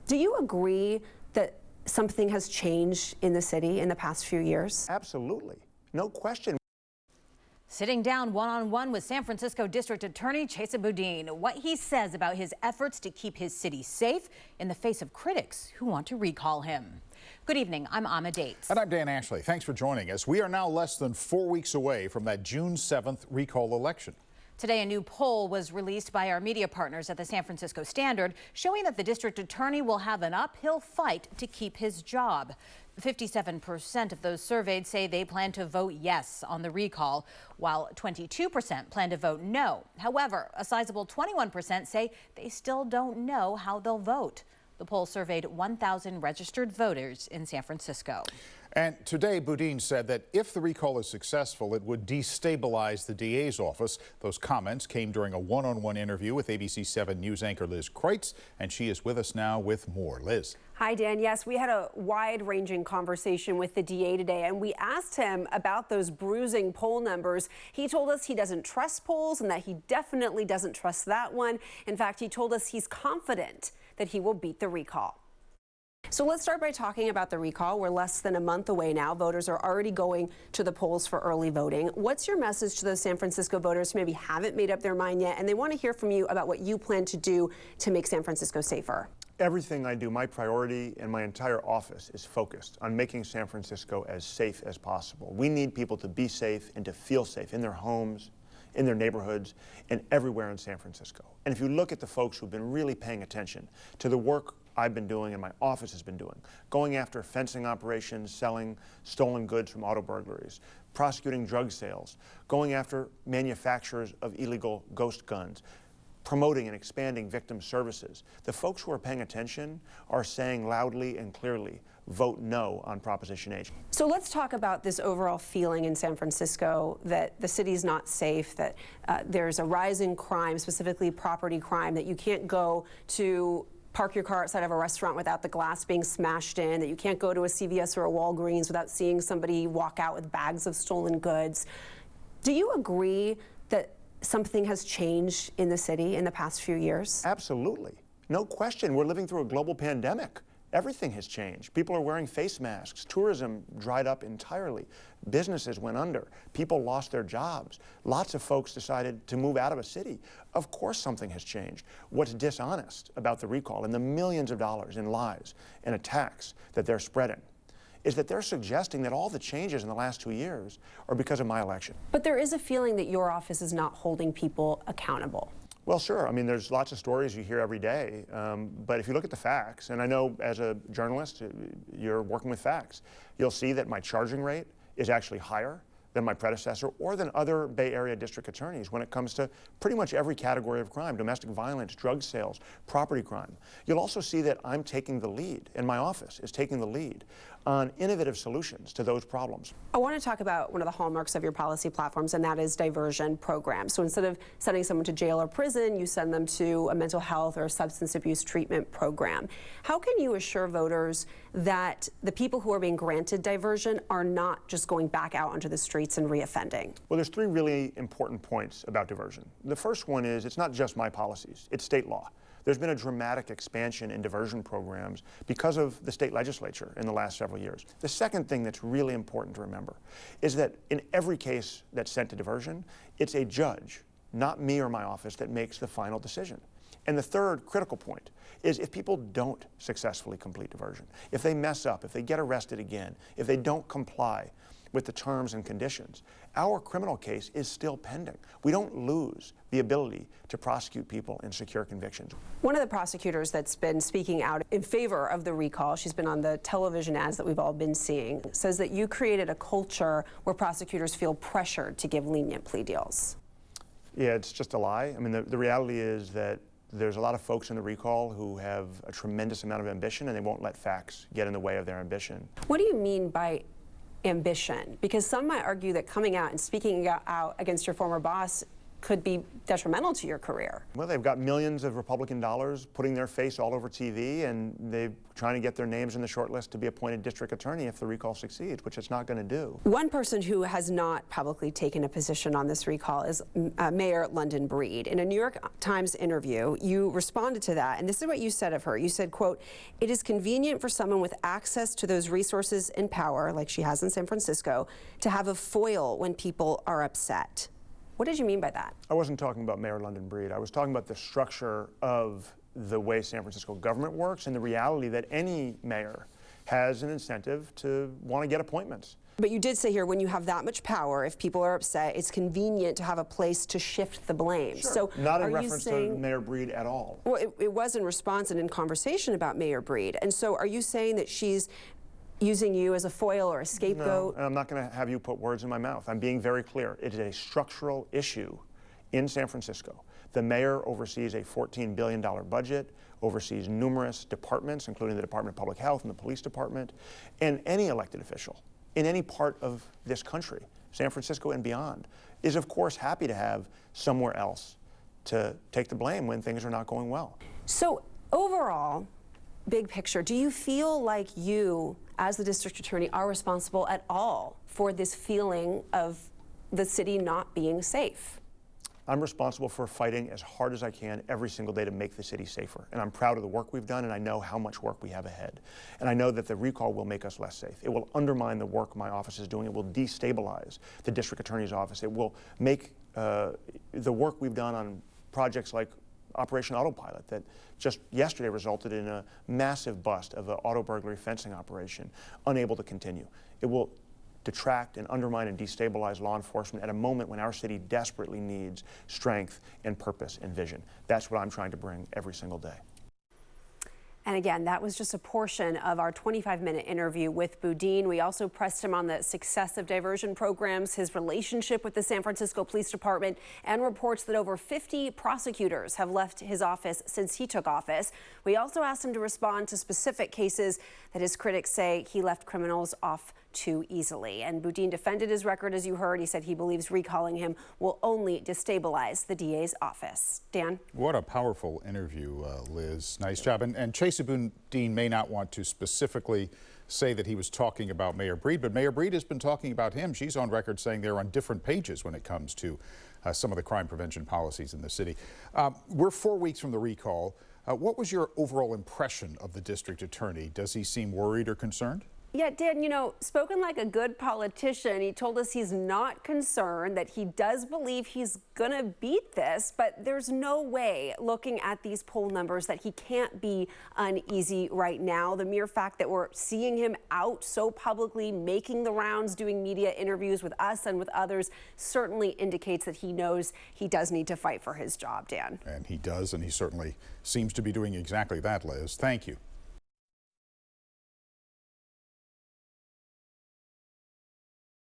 Do you agree that something has changed in the city in the past few years? Absolutely. No question. Sitting down one-on-one with San Francisco District Attorney Chesa Boudin, what he says about his efforts to keep his city safe in the face of critics who want to recall him. Good evening, I'm Amma Dates. And I'm Dan Ashley. Thanks for joining us. We are now less than 4 weeks away from that June 7th recall election. Today, a new poll was released by our media partners at the San Francisco Standard, showing that the district attorney will have an uphill fight to keep his job. 57% of those surveyed say they plan to vote yes on the recall, while 22% plan to vote no. However, a sizable 21% say they still don't know how they'll vote. The poll surveyed 1,000 registered voters in San Francisco. And today, Boudin said that if the recall is successful, it would destabilize the DA's office. Those comments came during a one-on-one interview with ABC 7 News anchor Liz Kreutz, and she is with us now with more. Liz. Hi, Dan. Yes, we had a wide-ranging conversation with the DA today, and we asked him about those bruising poll numbers. He told us he doesn't trust polls and that he definitely doesn't trust that one. In fact, he told us he's confident that he will beat the recall. So let's start by talking about the recall. We're less than a month away now. Voters are already going to the polls for early voting. What's your message to those San Francisco voters who maybe haven't made up their mind yet, and they want to hear from you about what you plan to do to make San Francisco safer? Everything I do, my priority and my entire office is focused on making San Francisco as safe as possible. We need people to be safe and to feel safe in their homes, in their neighborhoods, and everywhere in San Francisco. And if you look at the folks who've been really paying attention to the work I've been doing and my office has been doing, going after fencing operations, selling stolen goods from auto burglaries, prosecuting drug sales, going after manufacturers of illegal ghost guns, promoting and expanding victim services. The folks who are paying attention are saying loudly and clearly, vote no on Proposition 8. So let's talk about this overall feeling in San Francisco that the city's not safe, that there's a rise in crime, specifically property crime, that you can't go to park your car outside of a restaurant without the glass being smashed in, that you can't go to a CVS or a Walgreens without seeing somebody walk out with bags of stolen goods. Do you agree that something has changed in the city in the past few years? Absolutely. No question. We're living through a global pandemic. Everything has changed. People are wearing face masks. Tourism dried up entirely. Businesses went under. People lost their jobs. Lots of folks decided to move out of a city. Of course something has changed. What's dishonest about the recall and the millions of dollars in lies and attacks that they're spreading is that they're suggesting that all the changes in the last 2 years are because of my election. But there is a feeling that your office is not holding people accountable. Well, sure. I mean, there's lots of stories you hear every day, but if you look at the facts, and I know as a journalist, you're working with facts, you'll see that my charging rate is actually higher than my predecessor or than other Bay Area district attorneys when it comes to pretty much every category of crime: domestic violence, drug sales, property crime. You'll also see that I'm taking the lead, and my office is taking the lead on innovative solutions to those problems. I want to talk about one of the hallmarks of your policy platforms, and that is diversion programs. So instead of sending someone to jail or prison, you send them to a mental health or substance abuse treatment program. How can you assure voters that the people who are being granted diversion are not just going back out onto the streets and reoffending? Well, there's three really important points about diversion. The first one is it's not just my policies, it's state law. There's been a dramatic expansion in diversion programs because of the state legislature in the last several years. The second thing that's really important to remember is that in every case that's sent to diversion, it's a judge, not me or my office, that makes the final decision. And the third critical point is if people don't successfully complete diversion, if they mess up, if they get arrested again, if they don't comply with the terms and conditions, our criminal case is still pending. We don't lose the ability to prosecute people and secure convictions. One of the prosecutors that's been speaking out in favor of the recall, she's been on the television ads that we've all been seeing, says that you created a culture where prosecutors feel pressured to give lenient plea deals. Yeah, it's just a lie. I mean, the reality is that there's a lot of folks in the recall who have a tremendous amount of ambition, and they won't let facts get in the way of their ambition. What do you mean by ambition? Because some might argue that coming out and speaking out against your former boss could be detrimental to your career. Well, they've got millions of Republican dollars putting their face all over TV, and they're trying to get their names in the short list to be appointed district attorney if the recall succeeds, which it's not going to do. One person who has not publicly taken a position on this recall is Mayor London Breed. In a New York Times interview, you responded to that, and this is what you said of her. You said, quote, "It is convenient for someone with access to those resources and power, like she has in San Francisco, to have a foil when people are upset." What did you mean by that? I wasn't talking about Mayor London Breed. I was talking about the structure of the way San Francisco government works and the reality that any mayor has an incentive to want to get appointments. But you did say here, when you have that much power, if people are upset, it's convenient to have a place to shift the blame. Sure. So not in reference to Mayor Breed at all. Well, it was in response and in conversation about Mayor Breed. And so are you saying that she's using you as a foil or a scapegoat? No, I'm not going to have you put words in my mouth. I'm being very clear. It is a structural issue in San Francisco. The mayor oversees a $14 billion budget, oversees numerous departments, including the Department of Public Health and the police department, and any elected official in any part of this country, San Francisco and beyond, is of course happy to have somewhere else to take the blame when things are not going well. So overall, big picture, do you feel like you, as the district attorney, are responsible at all for this feeling of the city not being safe? I'm responsible for fighting as hard as I can every single day to make the city safer. And I'm proud of the work we've done, and I know how much work we have ahead. And I know that the recall will make us less safe. It will undermine the work my office is doing. It will destabilize the district attorney's office. It will make the work we've done on projects like Operation Autopilot that just yesterday resulted in a massive bust of an auto burglary fencing operation, unable to continue. It will detract and undermine and destabilize law enforcement at a moment when our city desperately needs strength and purpose and vision. That's what I'm trying to bring every single day. And again, that was just a portion of our 25-minute interview with Boudin. We also pressed him on the success of diversion programs, his relationship with the San Francisco Police Department, and reports that over 50 prosecutors have left his office since he took office. We also asked him to respond to specific cases that his critics say he left criminals off too easily. And Boudin defended his record, as you heard. He said he believes recalling him will only destabilize the DA's office. Dan? What a powerful interview, Liz. Nice job. And Chesa Boudin may not want to specifically say that he was talking about Mayor Breed, but Mayor Breed has been talking about him. She's on record saying they're on different pages when it comes to some of the crime prevention policies in the city. We're 4 weeks from the recall. What was your overall impression of the district attorney? Does he seem worried or concerned? Yeah, Dan, you know, spoken like a good politician, he told us he's not concerned, that he does believe he's going to beat this, but there's no way, looking at these poll numbers, that he can't be uneasy right now. The mere fact that we're seeing him out so publicly, making the rounds, doing media interviews with us and with others, certainly indicates that he knows he does need to fight for his job, Dan. And he does, and he certainly seems to be doing exactly that, Liz. Thank you.